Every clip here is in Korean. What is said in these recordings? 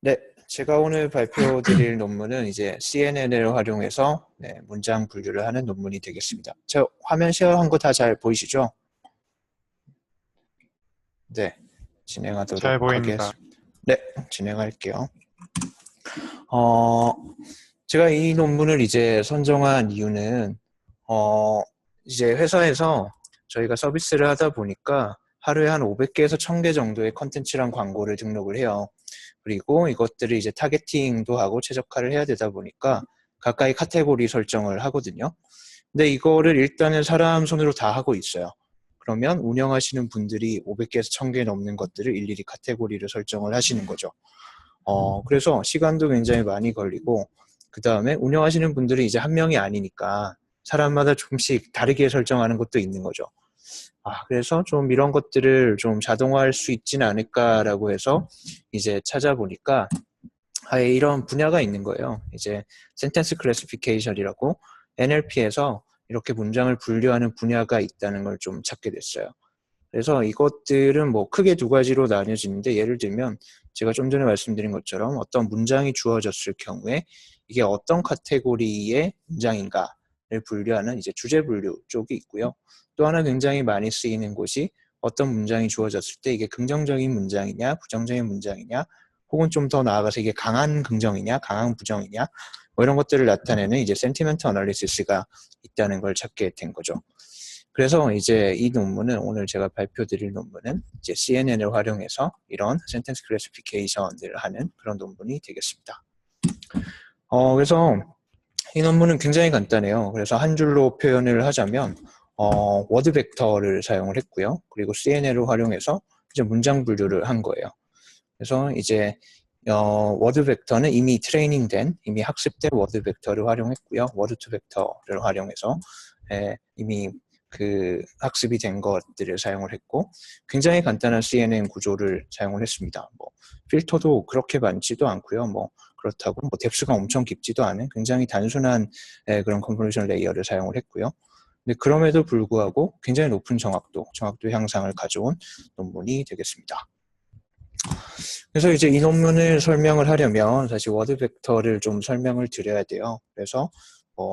네, 제가 오늘 발표드릴 논문은 이제 CNN을 활용해서 문장 분류를 하는 논문이 되겠습니다. 저 화면 쉐어한 거 다 잘 보이시죠? 네, 잘 진행하도록 보입니다. 하겠습니다. 네, 진행할게요. 제가 이 논문을 이제 선정한 이유는 이제 회사에서 저희가 서비스를 하다 보니까 하루에 한 500개에서 1000개 정도의 컨텐츠랑 광고를 등록을 해요. 그리고 이것들을 이제 타겟팅도 하고 최적화를 해야 되다 보니까 가까이 카테고리 설정을 하거든요. 근데 이거를 일단은 사람 손으로 다 하고 있어요. 그러면 운영하시는 분들이 500개에서 1000개 넘는 것들을 일일이 카테고리를 설정을 하시는 거죠. 그래서 시간도 굉장히 많이 걸리고, 그 다음에 운영하시는 분들이 이제 한 명이 아니니까 사람마다 조금씩 다르게 설정하는 것도 있는 거죠. 그래서 좀 이런 것들을 좀 자동화할 수 있지는 않을까라고 해서 이제 찾아보니까 아예 이런 분야가 있는 거예요. 이제 센텐스 클래시피케이션이라고 NLP에서 이렇게 문장을 분류하는 분야가 있다는 걸 좀 찾게 됐어요. 그래서 이것들은 뭐 크게 두 가지로 나뉘어지는데, 예를 들면 제가 좀 전에 말씀드린 것처럼 어떤 문장이 주어졌을 경우에 이게 어떤 카테고리의 문장인가를 분류하는 이제 주제 분류 쪽이 있고요. 또 하나 굉장히 많이 쓰이는 곳이 어떤 문장이 주어졌을 때 이게 긍정적인 문장이냐 부정적인 문장이냐, 혹은 좀 더 나아가서 이게 강한 긍정이냐 강한 부정이냐, 뭐 이런 것들을 나타내는 이제 센티멘트 어널리시스가 있다는 걸 찾게 된 거죠. 그래서 이제 이 논문은, 오늘 제가 발표드릴 논문은 이제 CNN을 활용해서 이런 센텐스 클래시피케이션을 하는 그런 논문이 되겠습니다. 그래서 이 논문은 굉장히 간단해요. 그래서 한 줄로 표현을 하자면 워드 벡터를 사용을 했고요. 그리고 CNN을 활용해서 이제 문장 분류를 한 거예요. 그래서 이제 워드 벡터는 이미 트레이닝된, 이미 학습된 워드 벡터를 활용했고요. 워드 투 벡터를 활용해서 이미 그 학습이 된 것들을 사용을 했고, 굉장히 간단한 CNN 구조를 사용을 했습니다. 뭐 필터도 그렇게 많지도 않고요. 뭐 그렇다고 뭐 뎁스가 엄청 깊지도 않은 굉장히 단순한 그런 컨볼루션 레이어를 사용을 했고요. 근데 그럼에도 불구하고 굉장히 높은 정확도 향상을 가져온 논문이 되겠습니다. 그래서 이제 이 논문을 설명을 하려면 사실 워드 벡터를 좀 설명을 드려야 돼요. 그래서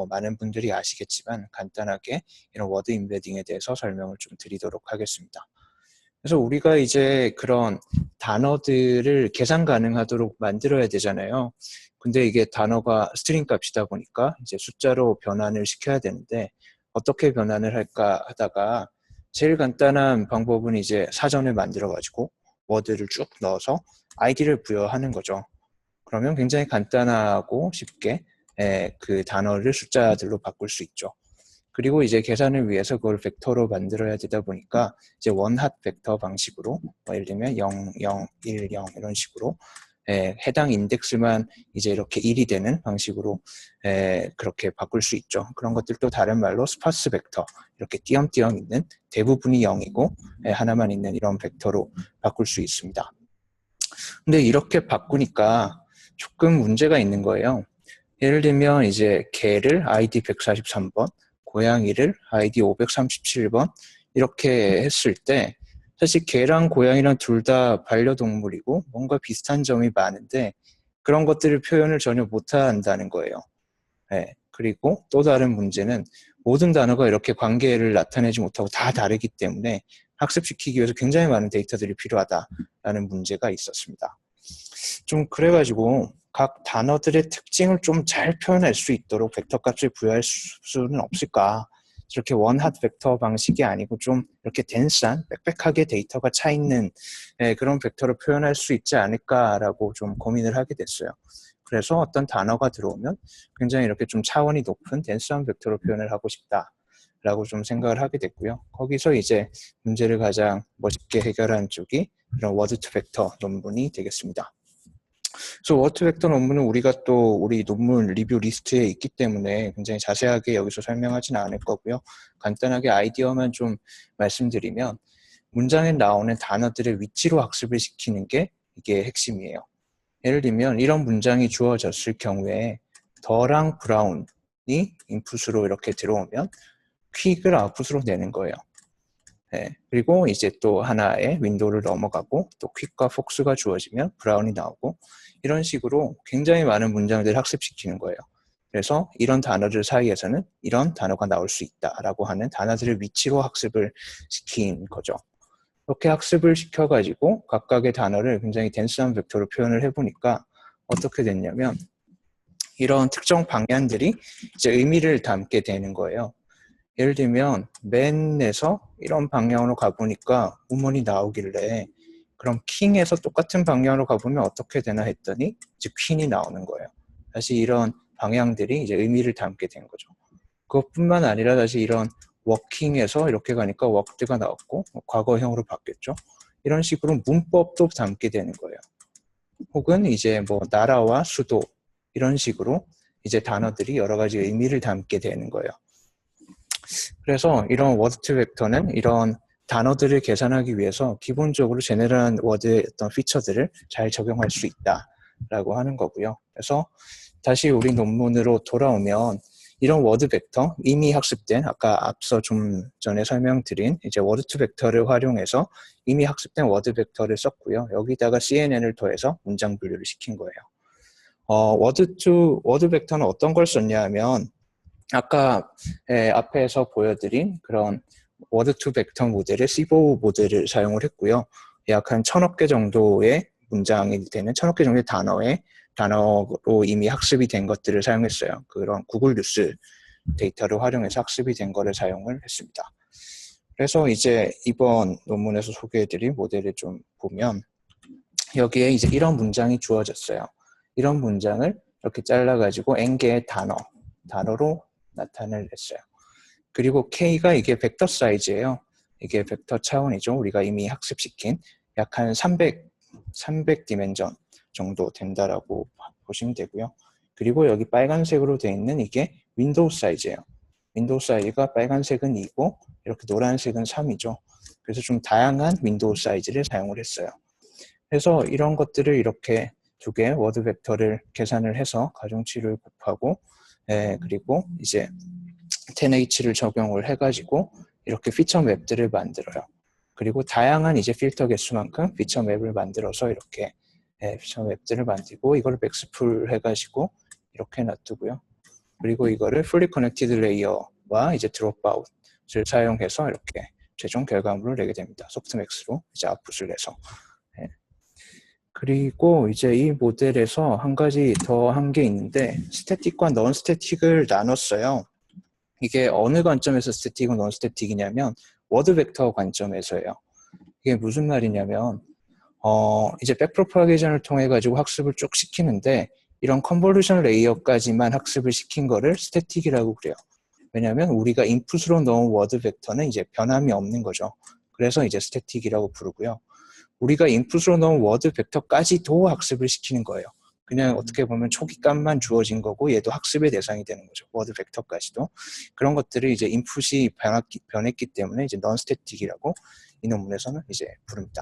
많은 분들이 아시겠지만 간단하게 이런 워드 임베딩에 대해서 설명을 좀 드리도록 하겠습니다. 그래서 우리가 이제 그런 단어들을 계산 가능하도록 만들어야 되잖아요. 근데 이게 단어가 스트링 값이다 보니까 이제 숫자로 변환을 시켜야 되는데, 어떻게 변환을 할까 하다가 제일 간단한 방법은 이제 사전을 만들어 가지고 워드를 쭉 넣어서 아이디를 부여하는 거죠. 그러면 굉장히 간단하고 쉽게 그 단어를 숫자들로 바꿀 수 있죠. 그리고 이제 계산을 위해서 그걸 벡터로 만들어야 되다 보니까 이제 원핫 벡터 방식으로, 예를 들면 0, 0, 1, 0 이런 식으로 해당 인덱스만 이제 이렇게 1이 되는 방식으로 그렇게 바꿀 수 있죠. 그런 것들도 다른 말로 스파스 벡터, 이렇게 띄엄띄엄 있는, 대부분이 0이고 하나만 있는 이런 벡터로 바꿀 수 있습니다. 근데 이렇게 바꾸니까 조금 문제가 있는 거예요. 예를 들면 이제 개를 아이디 143번, 고양이를 아이디 537번 이렇게 했을 때, 사실 개랑 고양이랑 둘 다 반려동물이고 뭔가 비슷한 점이 많은데 그런 것들을 표현을 전혀 못한다는 거예요. 네. 그리고 또 다른 문제는 모든 단어가 이렇게 관계를 나타내지 못하고 다 다르기 때문에 학습시키기 위해서 굉장히 많은 데이터들이 필요하다라는 문제가 있었습니다. 좀 그래가지고 각 단어들의 특징을 좀 잘 표현할 수 있도록 벡터 값을 부여할 수는 없을까? 이렇게 원핫 벡터 방식이 아니고 좀 이렇게 덴스한, 빽빽하게 데이터가 차 있는 그런 벡터를 표현할 수 있지 않을까라고 좀 고민을 하게 됐어요. 그래서 어떤 단어가 들어오면 굉장히 이렇게 좀 차원이 높은 덴스한 벡터로 표현을 하고 싶다라고 좀 생각을 하게 됐고요. 거기서 이제 문제를 가장 멋있게 해결한 쪽이 이런 워드 투 벡터 논문이 되겠습니다. 그래서 워드 벡터 논문은 우리가 또 우리 논문 리뷰 리스트에 있기 때문에 굉장히 자세하게 여기서 설명하지는 않을 거고요. 간단하게 아이디어만 좀 말씀드리면, 문장에 나오는 단어들의 위치로 학습을 시키는 게 이게 핵심이에요. 예를 들면 이런 문장이 주어졌을 경우에 더랑 브라운이 인풋으로 이렇게 들어오면 퀵을 아웃풋으로 내는 거예요. 예, 그리고 이제 또 하나의 윈도우를 넘어가고 또 퀵과 폭스가 주어지면 브라운이 나오고 이런 식으로 굉장히 많은 문장들을 학습시키는 거예요. 그래서 이런 단어들 사이에서는 이런 단어가 나올 수 있다라고 하는 단어들의 위치로 학습을 시킨 거죠. 이렇게 학습을 시켜가지고 각각의 단어를 굉장히 덴스한 벡터로 표현을 해보니까 어떻게 됐냐면 이런 특정 방향들이 이제 의미를 담게 되는 거예요. 예를 들면 맨에서 이런 방향으로 가보니까 우먼이 나오길래 그럼 킹에서 똑같은 방향으로 가보면 어떻게 되나 했더니 이제 퀸이 나오는 거예요. 다시 이런 방향들이 이제 의미를 담게 된 거죠. 그것뿐만 아니라 다시 이런 워킹에서 이렇게 가니까 워크드가 나왔고 과거형으로 바뀌었죠. 이런 식으로 문법도 담게 되는 거예요. 혹은 이제 뭐 나라와 수도 이런 식으로 이제 단어들이 여러 가지 의미를 담게 되는 거예요. 그래서 이런 워드 투 벡터는 이런 단어들을 계산하기 위해서 기본적으로 제너럴한 워드의 어떤 피처들을 잘 적용할 수 있다라고 하는 거고요. 그래서 다시 우리 논문으로 돌아오면 이런 워드 벡터, 이미 학습된 아까 앞서 좀 전에 설명드린 이제 워드 투 벡터를 활용해서 이미 학습된 워드 벡터를 썼고요. 여기다가 CNN을 더해서 문장 분류를 시킨 거예요. 워드 벡터는 어떤 걸 썼냐 하면 아까 앞에서 보여드린 그런 워드 투 벡터 모델의 시보 모델을 사용을 했고요. 약 한 1000억 개 정도의 문장이 되는 1000억 개 정도의 단어로 이미 학습이 된 것들을 사용했어요. 그런 구글 뉴스 데이터를 활용해서 학습이 된 거를 사용을 했습니다. 그래서 이제 이번 논문에서 소개해드린 모델을 좀 보면 여기에 이제 이런 문장이 주어졌어요. 이런 문장을 이렇게 잘라가지고 n개의 단어로 나타낼 냈어요. 그리고 K가 이게 벡터 사이즈예요. 이게 벡터 차원이죠. 우리가 이미 학습시킨 약 한 300 디멘전 정도 된다라고 보시면 되고요. 그리고 여기 빨간색으로 되어 있는 이게 윈도우 사이즈예요. 윈도우 사이즈가 빨간색은 2고 이렇게 노란색은 3이죠. 그래서 좀 다양한 윈도우 사이즈를 사용을 했어요. 그래서 이런 것들을 이렇게 두 개의 워드 벡터를 계산을 해서 가중치를 곱하고 그리고 이제 10H를 적용을 해가지고 이렇게 피처 맵들을 만들어요. 그리고 다양한 이제 필터 개수만큼 피처 맵을 만들어서 이렇게 피처 맵들을 만들고 이걸 백스풀 해가지고 이렇게 놔두고요. 그리고 이거를 fully connected layer와 이제 드롭아웃을 사용해서 이렇게 최종 결과물을 내게 됩니다. 소프트맥스로 이제 아웃풋을 내서. 그리고 이제 이 모델에서 한 가지 더 한 게 있는데 스태틱과 넌 스태틱을 나눴어요. 이게 어느 관점에서 스태틱은 넌 스태틱이냐면 워드 벡터 관점에서예요. 이게 무슨 말이냐면 이제 백프로파게이션을 통해 가지고 학습을 쭉 시키는데 이런 컨볼루션 레이어까지만 학습을 시킨 거를 스태틱이라고 그래요. 왜냐하면 우리가 인풋으로 넣은 워드 벡터는 이제 변함이 없는 거죠. 그래서 이제 스태틱이라고 부르고요. 우리가 인풋으로 넣은 워드 벡터까지도 학습을 시키는 거예요. 그냥 어떻게 보면 초기값만 주어진 거고 얘도 학습의 대상이 되는 거죠. 워드 벡터까지도. 그런 것들을 이제 인풋이 변했기 때문에 이제 넌 스태틱이라고 이 논문에서는 이제 부릅니다.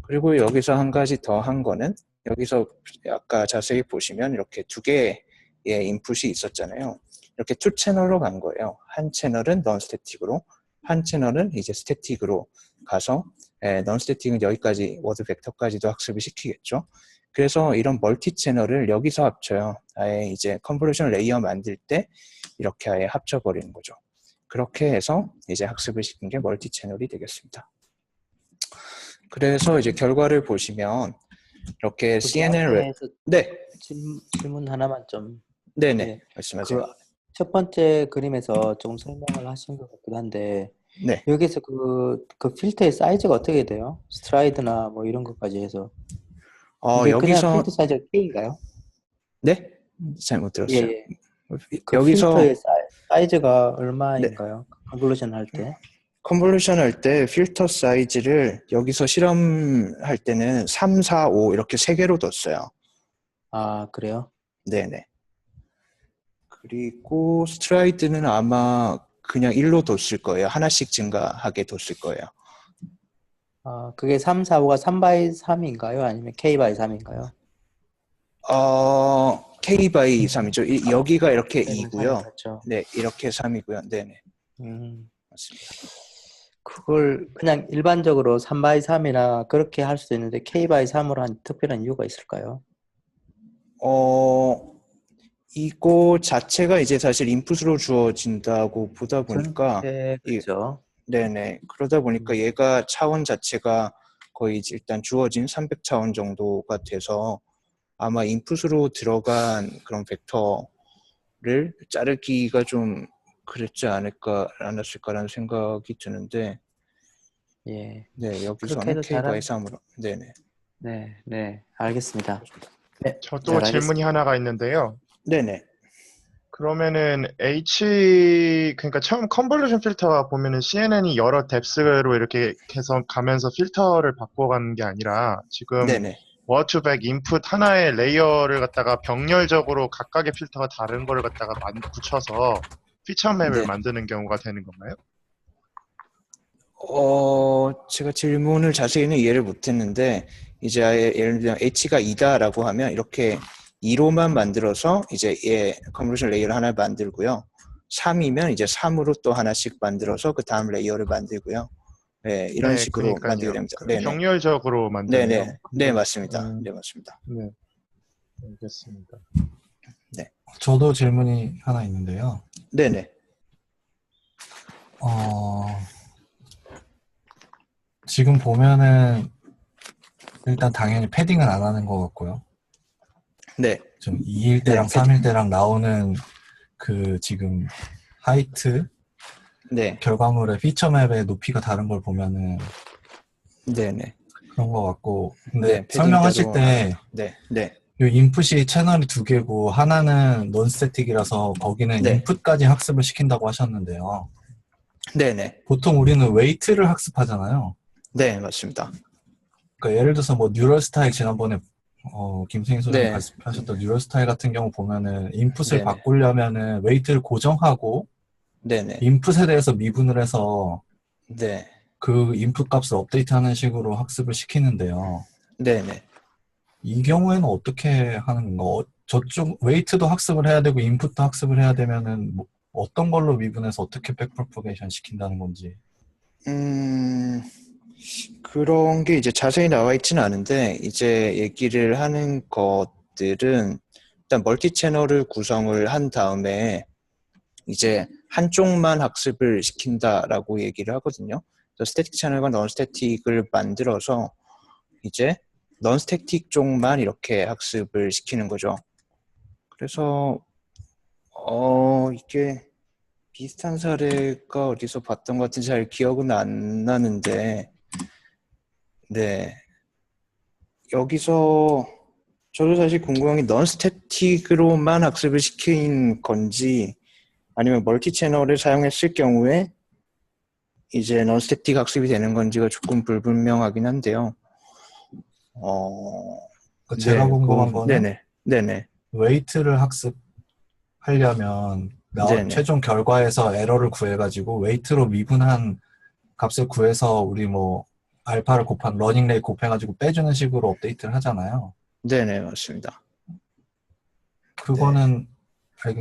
그리고 여기서 한 가지 더 한 거는 여기서 아까 자세히 보시면 이렇게 두 개의 인풋이 있었잖아요. 이렇게 투 채널로 간 거예요. 한 채널은 넌 스태틱으로, 한 채널은 이제 스태틱으로 가서 넌 스태틱은 여기까지 워드 벡터까지도 학습을 시키겠죠. 그래서 이런 멀티 채널을 여기서 합쳐요. 아예 이제 컨볼루션 레이어 만들 때 이렇게 아예 합쳐버리는 거죠. 그렇게 해서 이제 학습을 시킨 게 멀티 채널이 되겠습니다. 그래서 이제 결과를 보시면 이렇게 CNN 네. 질문 하나만 좀. 네네. 네. 말씀하세요. 첫 번째 그림에서 좀 설명을 하신 것 같긴 한데 네. 여기서 그 필터의 사이즈가 어떻게 돼요? 스트라이드나 뭐 이런 것까지 해서 이게 여기서 그냥 필터 사이즈가 K인가요? 네? 잘못 들었어요. 예. 그 여기서 필터의 사이즈가 네. 얼마인가요? 컨볼루션 할 때? 컨볼루션 할 때 필터 사이즈를 여기서 실험할 때는 3, 4, 5 이렇게 3개로 뒀어요. 아, 그래요? 네네. 그리고 스트라이드는 아마 그냥 1로 뒀을 거예요. 하나씩 증가하게 뒀을 거예요. 아, 그게 3, 4, 5가 3 x 3인가요? 아니면 K x 3인가요? K by 3이죠. 여기가 이렇게 K by 2고요. 3이 맞죠? 네, 이렇게 3이고요. 네네. 맞습니다. 그걸 그냥 일반적으로 3x3이나 그렇게 할 수도 있는데 K/3으로 한 특별한 이유가 있을까요? 어, 이거 자체가 이제 사실 인풋으로 주어진다고 보다 보니까 전체 이 그죠? 네네. 그러다 보니까 얘가 차원 자체가 거의 이제 일단 주어진 300차원 정도가 돼서 아마 인풋으로 들어간 그런 벡터를 자르기가 좀 그랬지 않았을까라는 생각이 드는데, 예. 네, 그렇게 여기서는 해도 K 바이 잘한 3으로. 네네. 네, 네. 알겠습니다. 네, 저도 잘 질문이 알겠습니다. 하나가 있는데요. 네네. 그러면은 그러니까 처음 컨볼루션 필터 보면은 CNN이 여러 뎁스로 이렇게 해서 가면서 필터를 바꿔가는 게 아니라 지금 네네. 워투백 인풋 하나의 레이어를 갖다가 병렬적으로 각각의 필터가 다른 거를 갖다가 붙여서 피처 맵을 네. 만드는 경우가 되는 건가요? 제가 질문을 자세히는 이해를 못했는데, 이제 아예 예를 들면 h가 2다라고 하면 이렇게 2로만 만들어서 이제 컨버전 레이어를 하나 만들고요. 3이면 이제 3으로 또 하나씩 만들어서 그 다음 레이어를 만들고요. 네, 이런 네, 식으로 만들게 그러니까요. 됩니다. 네네. 병렬적으로 만드네요. 네네. 네, 맞습니다. 네, 맞습니다. 네, 알겠습니다. 네. 저도 질문이 하나 있는데요. 네네. 지금 보면은 일단 당연히 패딩은 안 하는 것 같고요. 네. 좀 2일 때랑 네, 3일 때랑 나오는 그 지금 하이트 네. 결과물의 피처 맵의 높이가 다른 걸 보면은 네네. 그런 것 같고. 근데 네, 패딩 설명하실 따로 때 네, 네. 이 인풋이 채널이 두 개고 하나는 논스태틱이라서 거기는 네. 인풋까지 학습을 시킨다고 하셨는데요. 네네. 보통 우리는 웨이트를 학습하잖아요. 네, 맞습니다. 그러니까 예를 들어서 뭐 뉴럴 스타일 지난번에 김승희 소장님 네. 말씀하셨던 뉴럴 스타일 같은 경우 보면은 인풋을 네네. 바꾸려면은 웨이트를 고정하고 네네. 인풋에 대해서 미분을 해서 네. 그 인풋 값을 업데이트하는 식으로 학습을 시키는데요. 네네. 이 경우에는 어떻게 하는 건가? 저쪽 웨이트도 학습을 해야 되고 인풋도 학습을 해야 되면은 뭐 어떤 걸로 미분해서 어떻게 백프로포게이션 시킨다는 건지. 그런 게 이제 자세히 나와 있지는 않은데, 이제 얘기를 하는 것들은 일단 멀티 채널을 구성을 한 다음에 이제 한쪽만 학습을 시킨다라고 얘기를 하거든요. 그래서 스태틱 채널과 넌 스태틱을 만들어서 이제 넌 스태틱 쪽만 이렇게 학습을 시키는 거죠. 그래서 이게 비슷한 사례가 어디서 봤던 것 같은지 잘 기억은 안 나는데, 네. 여기서 저도 사실 궁금한 게 넌 스태틱으로만 학습을 시킨 건지 아니면 멀티 채널을 사용했을 경우에 이제 넌 스태틱 학습이 되는 건지가 조금 불분명하긴 한데요. 그러니까 제가 네, 궁금한 거는 네네, 네네, 웨이트를 학습하려면 네네, 최종 결과에서 에러를 구해가지고 웨이트로 미분한 값을 구해서 우리 뭐 알파를 곱한 러닝 레이 곱해가지고 빼주는 식으로 업데이트를 하잖아요. 네네, 맞습니다. 그거는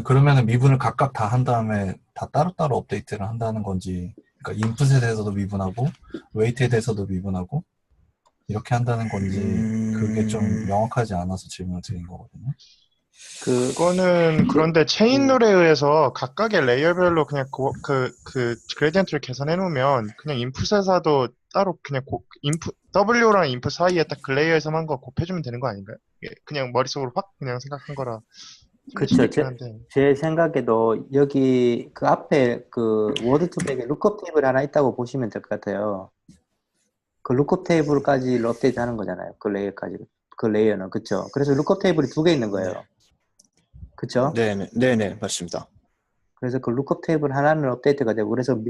그러면은 미분을 각각 다 한 다음에 다 따로따로 업데이트를 한다는 건지, 그러니까 인풋에 대해서도 미분하고 웨이트에 대해서도 미분하고 이렇게 한다는 건지 그게 좀 명확하지 않아서 질문을 드린 거거든요. 그거는 그런데 체인 룰에 의해서 각각의 레이어별로 그냥 그 그레디언트를 계산해 놓으면 그냥 인풋에서도 따로 그냥 인풋 W랑 인풋 사이에 딱 그 레이어에서만 거 곱해주면 되는 거 아닌가요? 예, 그냥 머릿속으로 확 그냥 생각한 거라 틀릴 수도 그쵸. 있긴 한데. 제 생각에도 여기 그 앞에 그 워드 투백에 룩업 테이블 하나 있다고 보시면 될 것 같아요. 그 룩업 테이블까지를 업데이트 하는 거잖아요. 그 레이어까지. 그 레이어는. 그쵸. 그래서 룩업 테이블이 두 개 있는 거예요. 그쵸? 네네, 네네, 맞습니다. 그래서 그 룩업 테이블 하나는 업데이트가 되고, 그래서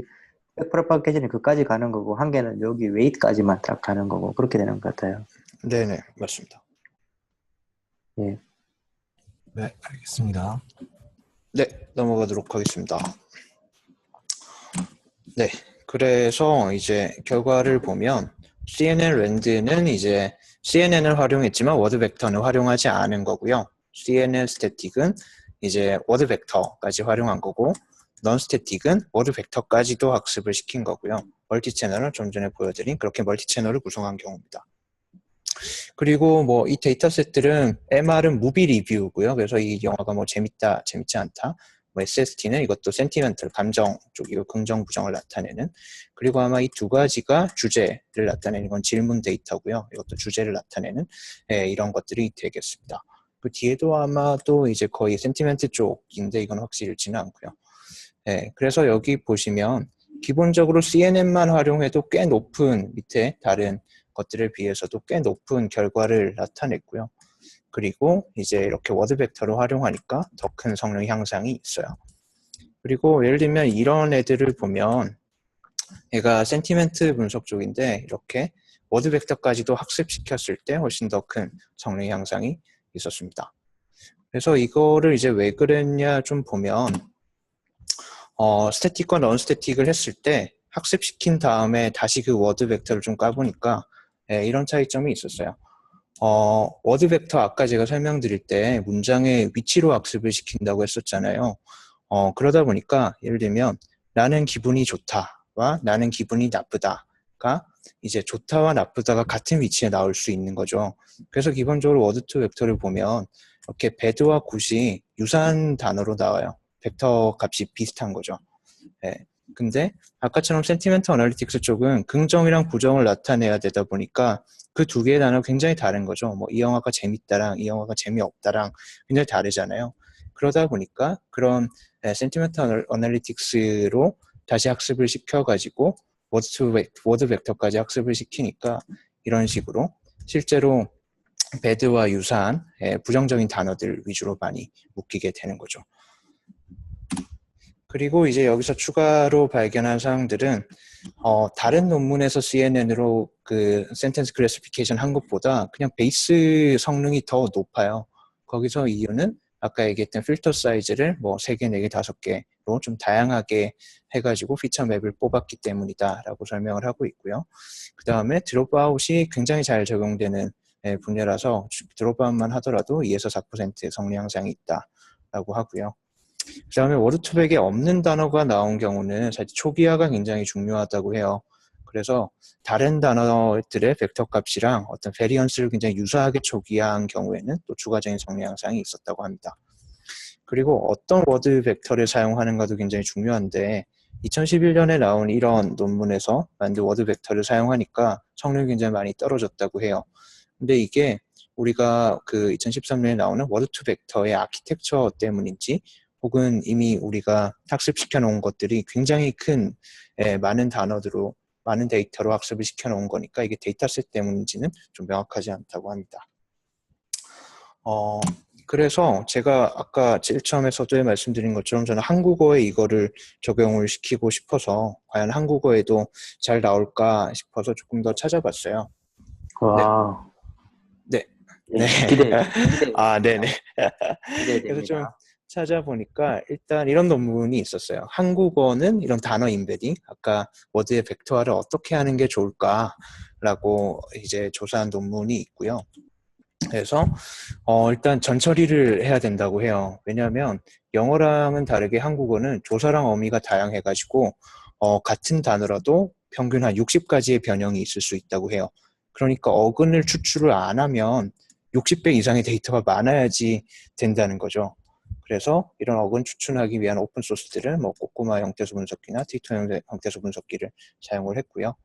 백프로파게이션이 그까지 가는 거고, 한 개는 여기 웨이트까지만 딱 가는 거고, 그렇게 되는 것 같아요. 네네, 맞습니다. 예. 네, 알겠습니다. 네, 넘어가도록 하겠습니다. 네, 그래서 이제 결과를 보면 CNN 랜드는 이제 CNN을 활용했지만 워드 벡터는 활용하지 않은 거고요. CNN 스태틱은 이제 워드 벡터까지 활용한 거고, 넌 스태틱은 워드 벡터까지도 학습을 시킨 거고요. 멀티 채널을 좀 전에 보여드린 그렇게 멀티 채널을 구성한 경우입니다. 그리고 뭐 이 데이터셋들은 MR은 무비 리뷰고요. 그래서 이 영화가 뭐 재밌다, 재밌지 않다. 뭐 SST는 이것도 센티멘털, 감정 쪽이고 긍정, 부정을 나타내는. 그리고 아마 이 두 가지가 주제를 나타내는 건 질문 데이터고요. 이것도 주제를 나타내는 이런 것들이 되겠습니다. 그 뒤에도 아마 또 이제 거의 센티멘트 쪽인데 이건 확실치는 않고요. 그래서 여기 보시면 기본적으로 CNN만 활용해도 꽤 높은 밑에 다른 것들에 비해서도 꽤 높은 결과를 나타냈고요. 그리고 이제 이렇게 워드 벡터를 활용하니까 더 큰 성능 향상이 있어요. 그리고 예를 들면 이런 애들을 보면 얘가 센티멘트 분석 쪽인데 이렇게 워드 벡터까지도 학습시켰을 때 훨씬 더 큰 성능 향상이 있었습니다. 그래서 이거를 이제 왜 그랬냐 좀 보면 스태틱과 넌 스태틱을 했을 때 학습시킨 다음에 다시 그 워드 벡터를 좀 까보니까 이런 차이점이 있었어요. 워드 벡터 아까 제가 설명드릴 때 문장의 위치로 학습을 시킨다고 했었잖아요. 그러다 보니까 예를 들면 나는 기분이 좋다와 나는 기분이 나쁘다가 이제 좋다와 나쁘다가 같은 위치에 나올 수 있는 거죠. 그래서 기본적으로 워드 투 벡터를 보면 이렇게 bad와 good이 유사한 단어로 나와요. 벡터 값이 비슷한 거죠. 근데 아까처럼 센티멘트 어널리틱스 쪽은 긍정이랑 부정을 나타내야 되다 보니까 그 두 개의 단어가 굉장히 다른 거죠. 뭐 이 영화가 재밌다랑 이 영화가 재미없다랑 굉장히 다르잖아요. 그러다 보니까 그런 센티멘트 어널리틱스로 다시 학습을 시켜가지고 워드 벡터까지 학습을 시키니까 이런 식으로 실제로 bad와 유사한 부정적인 단어들 위주로 많이 묶이게 되는 거죠. 그리고 이제 여기서 추가로 발견한 사항들은 다른 논문에서 CNN으로 그 센텐스 클래시피케이션 한 것보다 그냥 베이스 성능이 더 높아요. 거기서 이유는 아까 얘기했던 필터 사이즈를 뭐 3개, 4개, 5개로 좀 다양하게 해가지고 피처 맵을 뽑았기 때문이다 라고 설명을 하고 있고요. 그 다음에 드롭아웃이 굉장히 잘 적용되는 분야라서 드롭아웃만 하더라도 2에서 4%의 성능 향상이 있다라고 하고요. 그 다음에 워드200에 없는 단어가 나온 경우는 사실 초기화가 굉장히 중요하다고 해요. 그래서 다른 단어들의 벡터 값이랑 어떤 베리언스를 굉장히 유사하게 초기화한 경우에는 또 추가적인 성능 향상이 있었다고 합니다. 그리고 어떤 워드 벡터를 사용하는가도 굉장히 중요한데 2011년에 나온 이런 논문에서 만든 워드 벡터를 사용하니까 성능이 굉장히 많이 떨어졌다고 해요. 근데 이게 우리가 그 2013년에 나오는 워드2 벡터의 아키텍처 때문인지 혹은 이미 우리가 학습시켜 놓은 것들이 굉장히 큰 많은 단어들로 많은 데이터로 학습을 시켜 놓은 거니까 이게 데이터셋 때문인지는 좀 명확하지 않다고 합니다. 그래서 제가 아까 제일 처음에 서두에 말씀드린 것처럼 저는 한국어에 이거를 적용을 시키고 싶어서 과연 한국어에도 잘 나올까 싶어서 조금 더 찾아봤어요. 와. 네. 네. 네. 기대. 아, 네네. 기대됩니다. 그래서 좀 찾아보니까 일단 이런 논문이 있었어요. 한국어는 이런 단어 인베딩, 아까 워드의 벡터화를 어떻게 하는 게 좋을까라고 이제 조사한 논문이 있고요. 그래서 일단 전처리를 해야 된다고 해요. 왜냐하면 영어랑은 다르게 한국어는 조사랑 어미가 다양해가지고 같은 단어라도 평균 한 60가지의 변형이 있을 수 있다고 해요. 그러니까 어근을 추출을 안 하면 60배 이상의 데이터가 많아야지 된다는 거죠. 그래서 이런 어근 추출하기 위한 오픈소스들을 뭐 꼬꼬마 형태소 분석기나 티토 형태소 분석기를 사용을 했고요.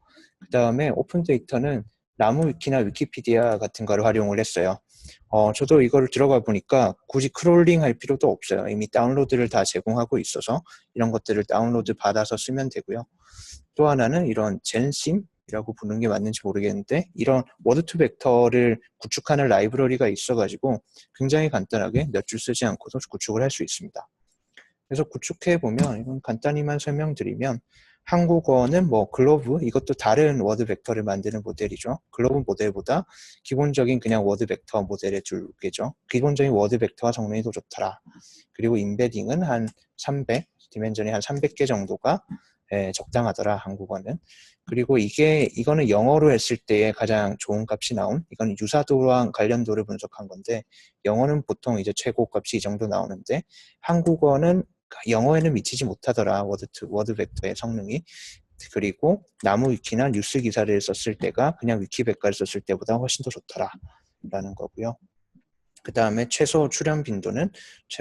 그 다음에 오픈 데이터는 나무 위키나 위키피디아 같은 거를 활용을 했어요. 저도 이거를 들어가 보니까 굳이 크롤링 할 필요도 없어요. 이미 다운로드를 다 제공하고 있어서 이런 것들을 다운로드 받아서 쓰면 되고요. 또 하나는 이런 젠심이라고 부르는 게 맞는지 모르겠는데 이런 워드2 벡터를 구축하는 라이브러리가 있어가지고 굉장히 간단하게 몇 줄 쓰지 않고도 구축을 할 수 있습니다. 그래서 구축해보면 이건 간단히만 설명드리면 한국어는 뭐 글로브, 이것도 다른 워드 벡터를 만드는 모델이죠. 글로브 모델보다 기본적인 그냥 워드 벡터 모델의 두 개죠. 기본적인 워드 벡터와 성능이 더 좋더라. 그리고 인베딩은 한 300, 디멘전이 한 300개 정도가 적당하더라, 한국어는. 그리고 이거는 영어로 했을 때에 가장 좋은 값이 나온, 이건 유사도랑 관련도를 분석한 건데, 영어는 보통 이제 최고 값이 이 정도 나오는데, 한국어는 영어에는 미치지 못하더라, 워드 벡터의 성능이. 그리고 나무 위키나 뉴스 기사를 썼을 때가 그냥 위키백과를 썼을 때보다 훨씬 더 좋더라라는 거고요. 그 다음에 최소 출연 빈도는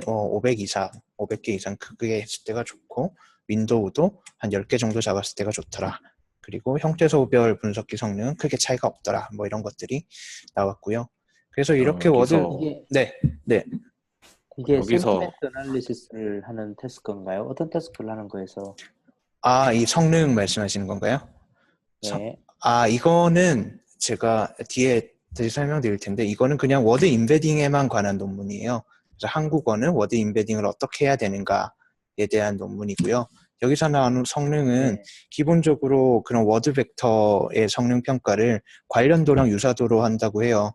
500 이상, 500개 이상 크게 했을 때가 좋고 윈도우도 한 10개 정도 잡았을 때가 좋더라. 그리고 형태소별 분석기 성능은 크게 차이가 없더라. 뭐 이런 것들이 나왔고요. 그래서 이렇게 워드 이게 네, 네. 이게 여기서- 센티멘트 애널리시스를 하는 태스크인가요? 어떤 태스크를 하는 거에서? 아, 이 성능 말씀하시는 건가요? 네. 이거는 제가 뒤에 다시 설명드릴 텐데 이거는 그냥 워드 임베딩에만 관한 논문이에요. 그래서 한국어는 워드 임베딩을 어떻게 해야 되는가에 대한 논문이고요. 여기서 나오는 성능은 네. 기본적으로 그런 워드 벡터의 성능 평가를 관련도랑 유사도로 한다고 해요.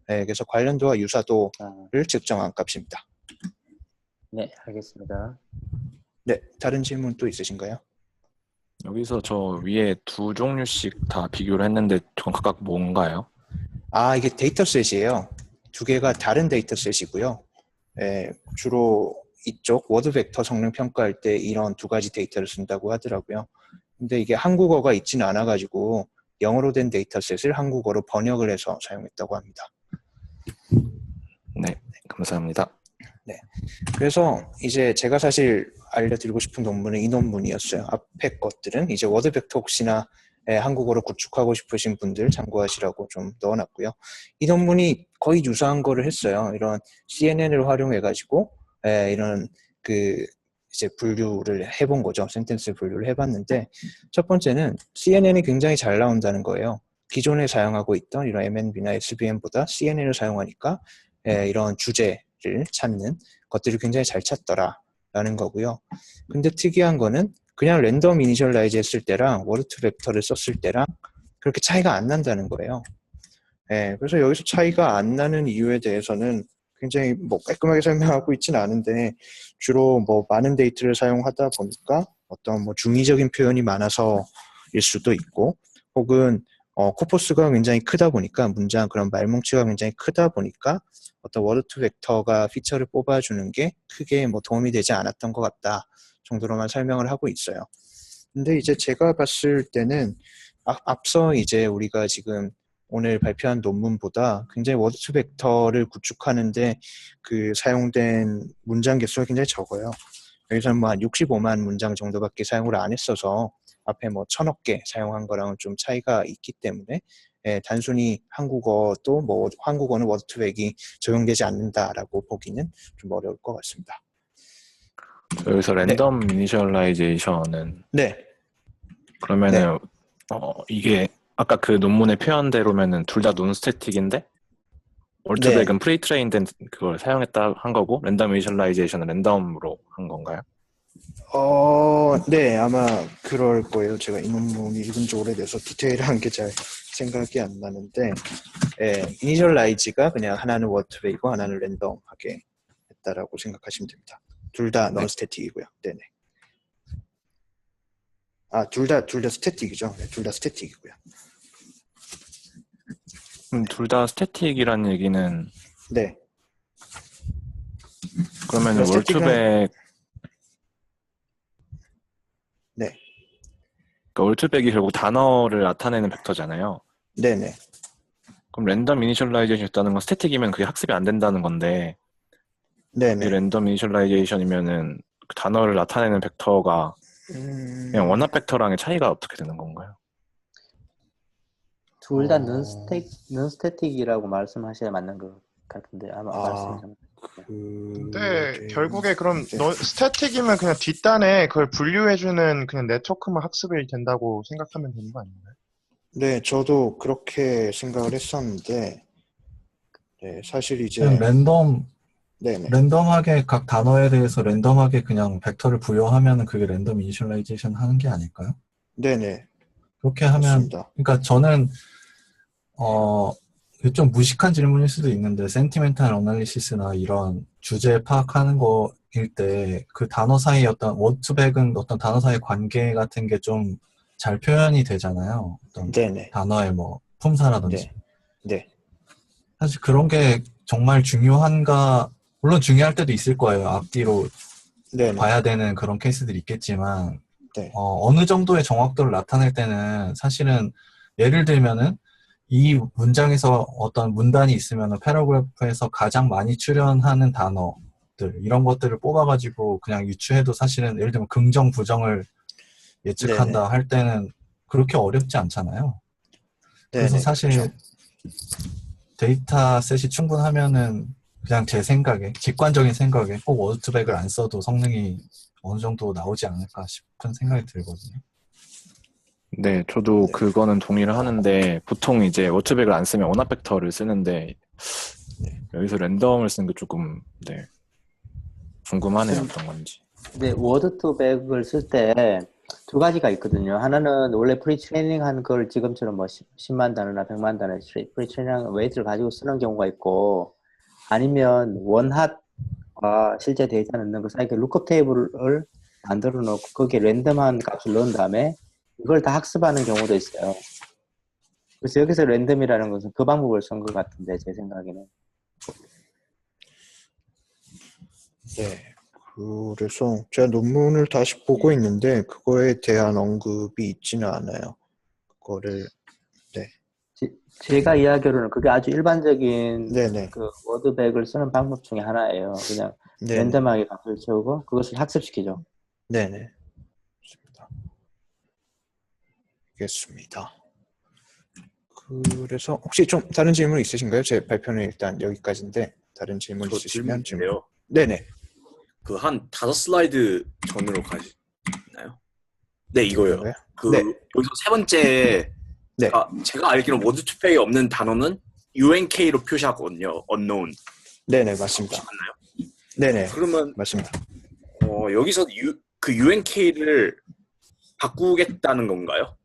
네, 그래서 관련도와 유사도를 아, 측정한 값입니다. 네, 알겠습니다. 네, 다른 질문 또 있으신가요? 여기서 저 위에 두 종류씩 다 비교를 했는데 전 각각 뭔가요? 아, 이게 데이터셋이에요. 두 개가 다른 데이터셋이고요. 주로 이쪽 워드 벡터 성능 평가할 때 이런 두 가지 데이터를 쓴다고 하더라고요. 근데 이게 한국어가 있지는 않아가지고 영어로 된 데이터셋을 한국어로 번역을 해서 사용했다고 합니다. 네, 감사합니다. 그래서 이제 제가 사실 알려드리고 싶은 논문은 이 논문이었어요. 앞에 것들은 이제 워드 벡터 혹시나 한국어로 구축하고 싶으신 분들 참고하시라고 좀 넣어놨고요. 이 논문이 거의 유사한 거를 했어요. 이런 CNN을 활용해가지고 이런 그 이제 분류를 해본 거죠. 센텐스 분류를 해봤는데 첫 번째는 CNN이 굉장히 잘 나온다는 거예요. 기존에 사용하고 있던 이런 MNB나 SVM보다 CNN을 사용하니까 이런 주제를 찾는 것들이 굉장히 잘 찾더라라는 거고요. 근데 특이한 거는 그냥 랜덤 이니셜라이즈 했을 때랑 워드2 벡터를 썼을 때랑 그렇게 차이가 안 난다는 거예요. 그래서 여기서 차이가 안 나는 이유에 대해서는 굉장히 뭐 깔끔하게 설명하고 있지는 않은데 주로 뭐 많은 데이터를 사용하다 보니까 어떤 뭐 중의적인 표현이 많아서일 수도 있고 혹은 코퍼스가 굉장히 크다 보니까 문장 그런 말뭉치가 굉장히 크다 보니까 어떤 워드2 벡터가 피처를 뽑아주는 게 크게 뭐 도움이 되지 않았던 것 같다 정도로만 설명을 하고 있어요. 근데 이제 제가 봤을 때는 앞서 이제 우리가 지금 오늘 발표한 논문보다 굉장히 워드2 벡터를 구축하는데 그 사용된 문장 개수가 굉장히 적어요. 여기서는 뭐 한 65만 문장 정도밖에 사용을 안 했어서 앞에 뭐 1000억 개 사용한 거랑은 좀 차이가 있기 때문에 단순히 한국어도 뭐 한국어는 워드2 벡이 적용되지 않는다라고 보기는 좀 어려울 것 같습니다. 여기서 랜덤 이니셜라이제이션은 네. 그러면은 이게 아까 그 논문의 표현대로면은 둘 다 논스태틱인데 월트백은 프리트레인된 그걸 사용했다 한 거고 랜덤 이니셜라이제이션은 랜덤으로 한 건가요? 네, 아마 그럴 거예요. 제가 이 논문이 읽은 지 오래돼서 디테일한 게 잘 생각이 안 나는데, 이니셜라이즈가 그냥 하나는 워드백이고 하나는 랜덤하게 했다라고 생각하시면 됩니다. 둘 다 non-static이고요. 네네. 둘 다 스태틱이죠. 네, 둘 다 스태틱이고요. 둘 다 스태틱이라는 얘기는 네. 그러면 스태틱은- 월트백 네. 그러니까 월트백이 결국 단어를 나타내는 벡터잖아요. 네네. 그럼 랜덤 이니셜라이제이션이었다는 건 스태틱이면 그게 학습이 안 된다는 건데 이 네네. 랜덤 이니셜라이제이션이면은 그 단어를 나타내는 벡터가 그냥 원합 벡터랑의 차이가 어떻게 되는 건가요? 둘 다 non-static이라고 말씀하셔야 맞는 것 같은데 아마 아. 말씀이 좀. 근데 결국에 그럼 스태틱이면 그냥 뒷단에 그걸 분류해주는 그냥 네트워크만 학습이 된다고 생각하면 되는 거 아닌가요? 네, 저도 그렇게 생각을 했었는데, 네, 사실 이제, 그냥 네네. 랜덤하게 각 단어에 대해서 랜덤하게 그냥 벡터를 부여하면은 그게 랜덤 이니셜라이제이션 하는 게 아닐까요? 네네. 그렇게 하면, 맞습니다. 그러니까 저는 좀 무식한 질문일 수도 있는데 센티멘탈 어널리시스나 이런 주제 파악하는 거일 때 그 단어 사이 어떤 워드백은 어떤 단어 사이 관계 같은 게 좀 잘 표현이 되잖아요. 어떤 네네. 단어의 뭐 품사라든지. 네. 사실 그런 게 정말 중요한가, 물론 중요할 때도 있을 거예요. 앞뒤로 네네. 봐야 되는 그런 케이스들이 있겠지만 네. 어느 정도의 정확도를 나타낼 때는 사실은 예를 들면은 이 문장에서 어떤 문단이 있으면은 패러그래프에서 가장 많이 출연하는 단어들 이런 것들을 뽑아가지고 그냥 유추해도 사실은 예를 들면 긍정 부정을 예측한다 네네. 할 때는 그렇게 어렵지 않잖아요. 그래서 네네. 사실 그렇죠. 데이터셋이 충분하면은 그냥 제 생각에 직관적인 생각에 꼭 워드투백을 안 써도 성능이 어느 정도 나오지 않을까 싶은 생각이 들거든요. 네, 저도 네. 그거는 동의를 하는데 보통 이제 워트백을 안 쓰면 원합 벡터를 쓰는데 네. 여기서 랜덤을 쓰는 게 조금 네, 궁금하네요. 어떤 건지. 근데 워드2백을 쓸 때 두 가지가 있거든요. 하나는 원래 프리트레이닝 한 걸 지금처럼 뭐 10만 단어나 100만 단어의 프리트레이닝 웨이트를 가지고 쓰는 경우가 있고, 아니면 원핫과 실제 데이터 넣는 그 사이에 룩업 테이블을 만들어 놓고 거기에 랜덤한 값을 넣은 다음에 이걸 다 학습하는 경우도 있어요. 그래서 여기서 랜덤이라는 것은 그 방법을 쓴 것 같은데, 제 생각에는. 네. 그래서 제가 논문을 다시 보고 있는데 그거에 대한 언급이 있지는 않아요. 그거를 제가 이야기로는 그게 아주 일반적인 네네. 그 워드백을 쓰는 방법 중에 하나예요. 그냥 네네. 랜덤하게 값을 채우고 그것을 학습시키죠. 네네. 알겠습니다. 그래서 혹시 좀 다른 질문 있으신가요? 제 발표는 일단 여기까지인데 다른 질문 저 있으시면 질문인데요. 네네. 그 한 5슬라이드 전으로 가시나요? 네, 이거요. 그런가요? 그 네. 여기서 세 번째, 네. 제가 알기로는 워드투팩이 없는 단어는 UNK로 표시하거든요. unknown. 네네, 맞습니다. 맞나요? 네네, 그러면 맞습니다. 여기서 그 UNK를 바꾸겠다는 건가요?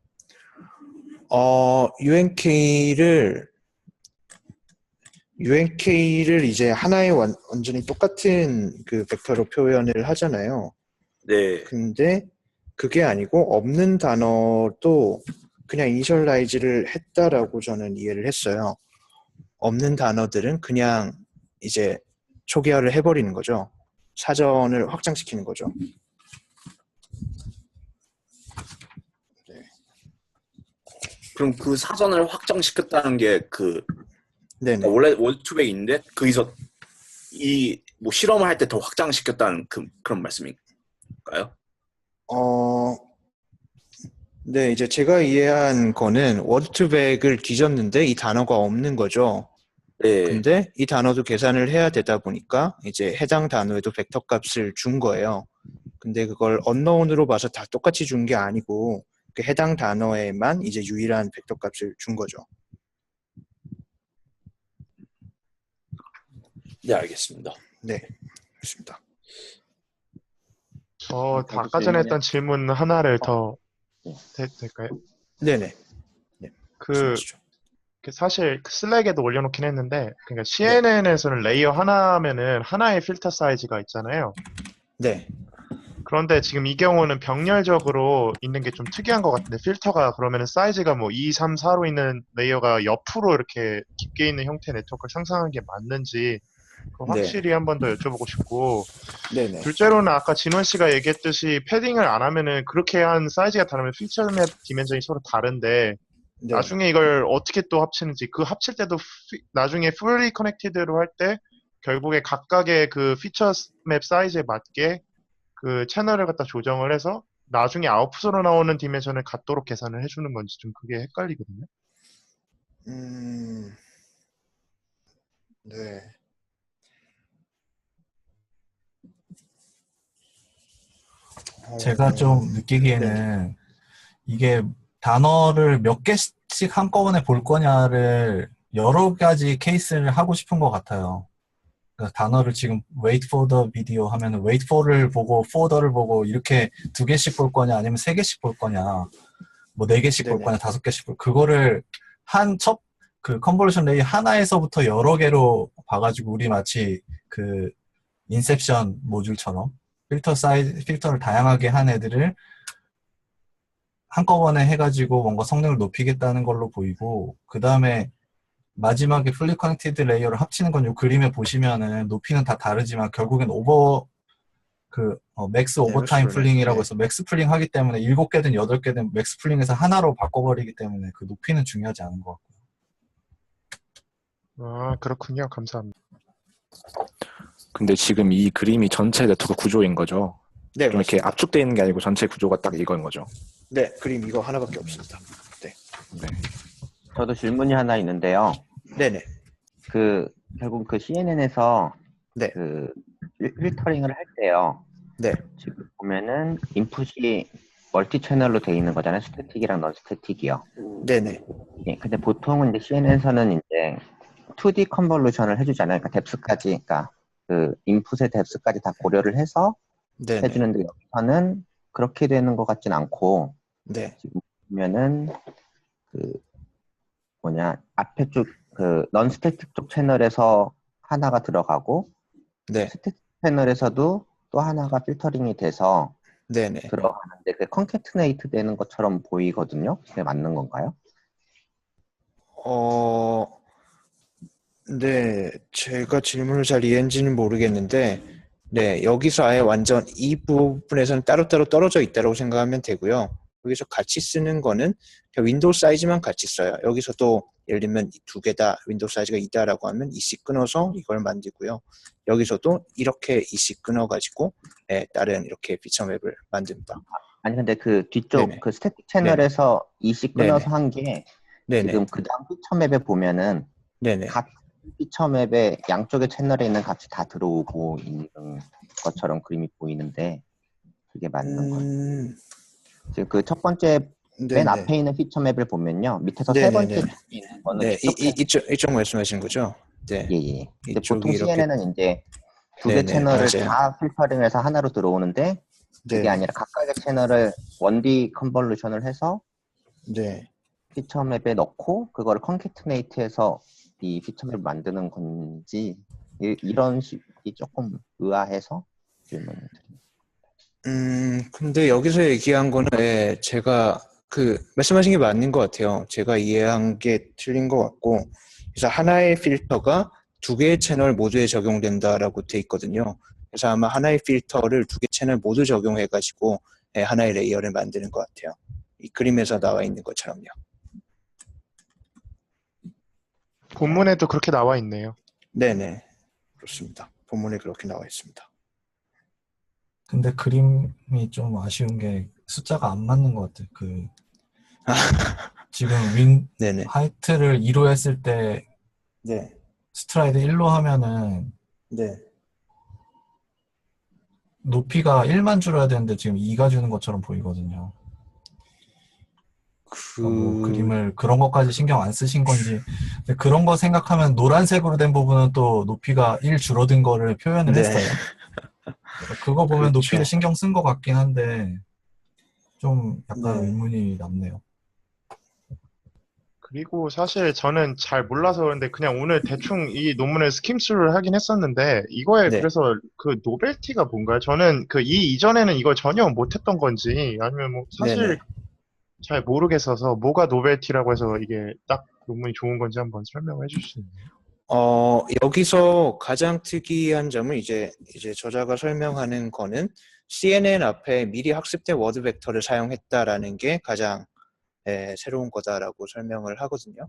UNK를 이제 하나의 완전히 똑같은 그 벡터로 표현을 하잖아요. 네. 근데 그게 아니고 없는 단어도 그냥 이니셜라이즈를 했다라고 저는 이해를 했어요. 없는 단어들은 그냥 이제 초기화를 해버리는 거죠. 사전을 확장시키는 거죠. 그럼 그 사전을 확장시켰다는 게 네네. 원래 워드투백이 있는데 거기서 뭐 실험을 할 때 더 확장시켰다는 그런 말씀인가요? 네, 이제 제가 이해한 거는 워드2백을 뒤졌는데 이 단어가 없는 거죠. 네. 근데 이 단어도 계산을 해야 되다 보니까 이제 해당 단어에도 벡터 값을 준 거예요. 근데 그걸 unknown으로 봐서 다 똑같이 준 게 아니고 그 해당 단어에만 이제 유일한 벡터 값을 준 거죠. 네, 알겠습니다. 네, 그렇습니다. 저 아까 전에 했던 질문 하나를 더 될까요? 네네. 네, 말씀하시죠. 사실 슬랙에도 올려놓긴 했는데, 그러니까 CNN에서는 레이어 하나면은 하나의 필터 사이즈가 있잖아요. 네. 그런데 지금 이 경우는 병렬적으로 있는 게 좀 특이한 것 같은데, 필터가 그러면은 사이즈가 뭐 2, 3, 4로 있는 레이어가 옆으로 이렇게 깊게 있는 형태의 네트워크를 상상하는 게 맞는지 확실히 한 번 더 여쭤보고 싶고, 네네. 둘째로는 아까 진원 씨가 얘기했듯이 패딩을 안 하면은 그렇게 한 사이즈가 다르면 피처 맵 디멘전이 서로 다른데, 네. 나중에 이걸 어떻게 또 합치는지, 그 합칠 때도 나중에 fully connected로 할 때 결국에 각각의 그 피처 맵 사이즈에 맞게 그 채널을 갖다 조정을 해서 나중에 아웃풋으로 나오는 디멘션을 같도록 계산을 해주는 건지 좀 그게 헷갈리거든요. 네. 제가 좀 느끼기에는 이게 단어를 몇 개씩 한꺼번에 볼 거냐를 여러 가지 케이스를 하고 싶은 것 같아요. 그러니까 단어를 지금 wait for the video 하면은 wait for를 보고 for the를 보고 이렇게 2개씩 볼 거냐 아니면 3개씩 볼 거냐 뭐 4개씩 볼 네네. 거냐 5개씩 그거를 그 컨볼루션 레이 하나에서부터 여러 개로 봐가지고 우리 마치 그 인셉션 모듈처럼 필터를 다양하게 한 애들을 한꺼번에 해가지고 뭔가 성능을 높이겠다는 걸로 보이고, 그 다음에 마지막에 풀리 커넥티드 레이어를 합치는 건 요 그림에 보시면은 높이는 다 다르지만 결국엔 맥스 오버타임 맥스 풀링. 풀링이라고 네. 해서 맥스 풀링 하기 때문에 7개든 8개든 맥스 풀링에서 하나로 바꿔버리기 때문에 그 높이는 중요하지 않은 것 같고요. 아, 그렇군요. 감사합니다. 근데 지금 이 그림이 전체 네트워크 구조인 거죠. 네, 좀 이렇게 맞습니다. 압축되어 있는 게 아니고 전체 구조가 딱 이거인 거죠. 네, 그림 이거 하나밖에 없습니다. 네. 저도 질문이 하나 있는데요. 네네. 결국 그 CNN에서 네. 필터링을 할 때요. 네. 지금 보면은 인풋이 멀티 채널로 돼 있는 거잖아요. 스태틱이랑 넌 스태틱이요. 네네. 예, 근데 보통은 이제 CNN에서는 이제 2D 컨볼루션을 해주잖아요. 그러니까 뎁스까지, 그러니까 그 인풋의 뎁스까지 다 고려를 해서 네네. 해주는데 여기서는 그렇게 되는 것 같진 않고 네. 지금 보면은 앞에 쪽 넌 스태틱 쪽 채널에서 하나가 들어가고 네. 스태틱 채널에서도 또 하나가 필터링이 돼서 네네. 들어가는데 그게 컨캐트네이트 되는 것처럼 보이거든요. 그게 맞는 건가요? 네, 제가 질문을 잘 이해했는지는 모르겠는데, 네, 여기서 아예 완전 이 부분에서는 따로따로 떨어져 있다고 생각하면 되고요. 여기서 같이 쓰는 거는 그냥 윈도우 사이즈만 같이 써요. 여기서도 예를 들면 두 개 다 윈도우 사이즈가 2다라고 하면 EC 끊어서 이걸 만들고요. 여기서도 이렇게 EC 끊어가지고 다른 이렇게 피처 맵을 만듭니다. 아니 근데 그 뒤쪽 네네. 그 스태틱 채널에서 EC 끊어서 네네. 한 게 네네. 지금 그 다음 피처 맵에 보면은 네네. 같은 피처 맵에 양쪽의 채널에 있는 값이 다 들어오고 있는 것처럼 그림이 보이는데 그게 맞는 거예요. 지금 그 첫 번째 맨 네네. 앞에 있는 피처 맵을 보면요. 밑에서 세 번째 네네네. 쪽에 있는 거는 네, 이쪽 말씀하시는 거죠? 네. 예. 근데 이쪽이 보통 이렇게- CNN은 이제 두 개 네네, 채널을 맞아요. 다 필터링을 해서 하나로 들어오는데 그게 네. 아니라 각각의 채널을 1D 컨볼루션을 해서 네. 피처 맵에 넣고 그거를 컨캐트네이트해서 이 피처 맵을 만드는 건지 이런 식이 조금 의아해서 질문을 드립니다. 근데 여기서 얘기한 거는 제가 말씀하신 게 맞는 것 같아요. 제가 이해한 게 틀린 것 같고, 그래서 하나의 필터가 두 개의 채널 모두에 적용된다라고 돼 있거든요. 그래서 아마 하나의 필터를 두 개 채널 모두 적용해가지고 하나의 레이어를 만드는 것 같아요. 이 그림에서 나와 있는 것처럼요. 본문에도 그렇게 나와 있네요. 네네. 그렇습니다. 본문에 그렇게 나와 있습니다. 근데 그림이 좀 아쉬운 게 숫자가 안 맞는 것 같아요. 지금 네네. 하이트를 2로 했을 때 네. 스트라이드 1로 하면은 네. 높이가 1만 줄어야 되는데 지금 2가 주는 것처럼 보이거든요. 뭐 그림을 그런 것까지 신경 안 쓰신 건지. 근데 그런 거 생각하면 노란색으로 된 부분은 또 높이가 1 줄어든 거를 표현을 네. 했어요. 그거 보면 그렇죠. 높이를 신경 쓴 것 같긴 한데 좀 약간 네. 의문이 남네요. 그리고 사실 저는 잘 몰라서 그런데 그냥 오늘 대충 이 논문을 스킴스루를 하긴 했었는데 이거에 네. 그래서 그 노벨티가 뭔가요? 저는 이 이전에는 이걸 전혀 못했던 건지 아니면 뭐 사실 네네. 잘 모르겠어서 뭐가 노벨티라고 해서 이게 딱 논문이 좋은 건지 한번 설명을 해줄 수 있나요? 여기서 가장 특이한 점은 이제 저자가 설명하는 거는 CNN 앞에 미리 학습된 워드 벡터를 사용했다라는 게 가장 새로운 거다라고 설명을 하거든요.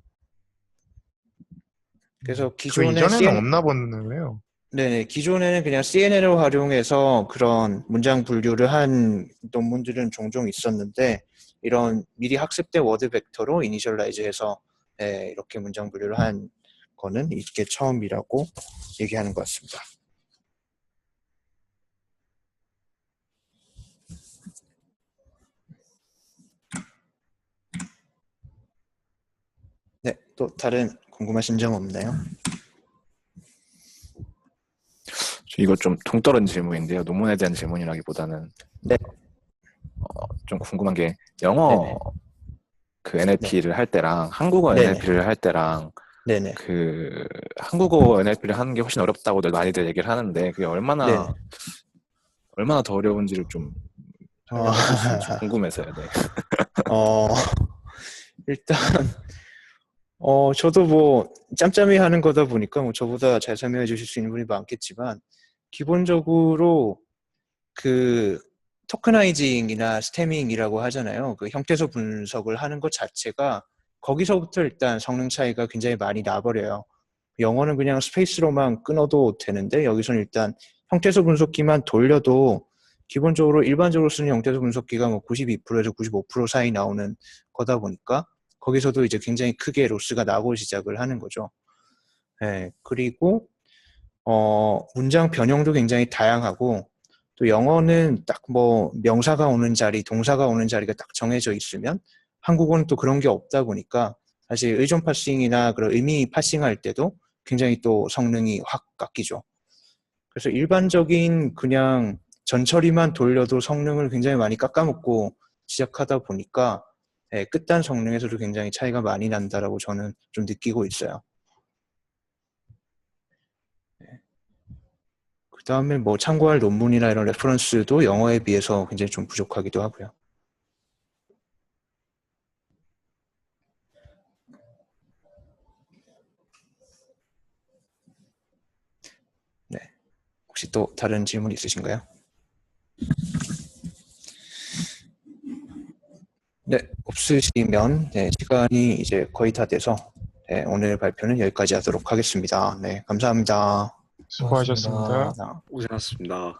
그래서 그 기존에 이전에는 없나 보네요. 네, 기존에는 그냥 CNN을 활용해서 그런 문장 분류를 한 논문들은 종종 있었는데 이런 미리 학습된 워드 벡터로 이니셜라이즈해서 이렇게 문장 분류를 한 거는 이게 처음이라고 얘기하는 것 같습니다. 네, 또 다른 궁금하신 점 없나요? 이거 좀 동떨어진 질문인데요. 논문에 대한 질문이라기보다는 네. 좀 궁금한 게 영어 네네. 그 NLP를 할 때랑 한국어 네네. NLP를 할 때랑 네네. 그 한국어 NLP를 하는 게 훨씬 어렵다고들 많이들 얘기를 하는데 그게 얼마나 더 어려운지를 좀 설명해 줄 수 있는지 궁금해서요. 네. 일단 저도 뭐 짬짬이 하는 거다 보니까 뭐 저보다 잘 설명해 주실 수 있는 분이 많겠지만 기본적으로 그 토크나이징이나 스태밍이라고 하잖아요. 그 형태소 분석을 하는 것 자체가 거기서부터 일단 성능 차이가 굉장히 많이 나버려요. 영어는 그냥 스페이스로만 끊어도 되는데 여기서는 일단 형태소 분석기만 돌려도 기본적으로 일반적으로 쓰는 형태소 분석기가 뭐 92%에서 95% 사이 나오는 거다 보니까 거기서도 이제 굉장히 크게 로스가 나고 시작을 하는 거죠. 네, 그리고 문장 변형도 굉장히 다양하고 또 영어는 딱 뭐 명사가 오는 자리, 동사가 오는 자리가 딱 정해져 있으면 한국어는 또 그런 게 없다 보니까 사실 의존 파싱이나 그런 의미 파싱할 때도 굉장히 또 성능이 확 깎이죠. 그래서 일반적인 그냥 전처리만 돌려도 성능을 굉장히 많이 깎아먹고 시작하다 보니까 끝단 성능에서도 굉장히 차이가 많이 난다라고 저는 좀 느끼고 있어요. 그 다음에 뭐 참고할 논문이나 이런 레퍼런스도 영어에 비해서 굉장히 좀 부족하기도 하고요. 네, 혹시 또 다른 질문 있으신가요? 네, 없으시면 시간이 이제 거의 다 돼서 오늘 발표는 여기까지 하도록 하겠습니다. 네, 감사합니다. 수고하셨습니다. 감사합니다. 고생하셨습니다.